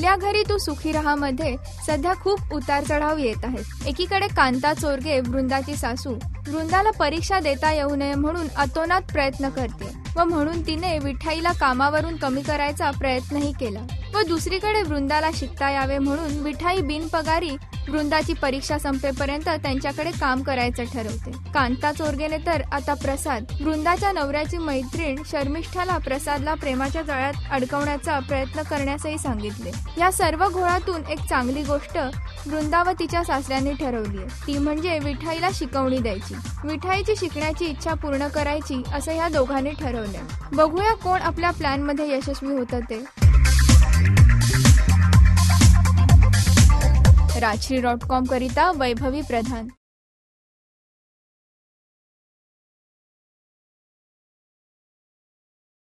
आपल्या घरी तू सुखी राहा मध्ये सध्या खूप उतार चढाव येत आहेत. एकीकडे कांता चोरगे, वृंदाची सासू, वृंदाला परीक्षा देता येऊ नये म्हणून अतोनात प्रयत्न करते व म्हणून तिने विठाईला कामावरून कमी करायचा प्रयत्नही केला व दुसरीकडे वृंदाला शिकता यावे म्हणून विठाई बिनपगारी वृंदाची परीक्षा संपेपर्यंत त्यांच्याकडे काम करायचं ठरवते. कांता चोरगेने तर आता प्रसाद, वृंदाच्या नवऱ्याची मैत्रीण शर्मिष्ठाला प्रसादला प्रेमाच्या जाळ्यात अडकवण्याचा प्रयत्न करण्यासही सांगितले. या सर्व घोळातून एक चांगली गोष्ट वृंदा व तिच्या सासऱ्यांनी ठरवली आहे, ती म्हणजे विठाईला शिकवणी द्यायची. विठाईची शिकण्याची इच्छा पूर्ण करायची असं ह्या दोघांनी ठरवलंय. बघूया कोण आपल्या प्लॅन मध्ये यशस्वी होतं ते. राजश्री.com करिता वैभवी प्रधान.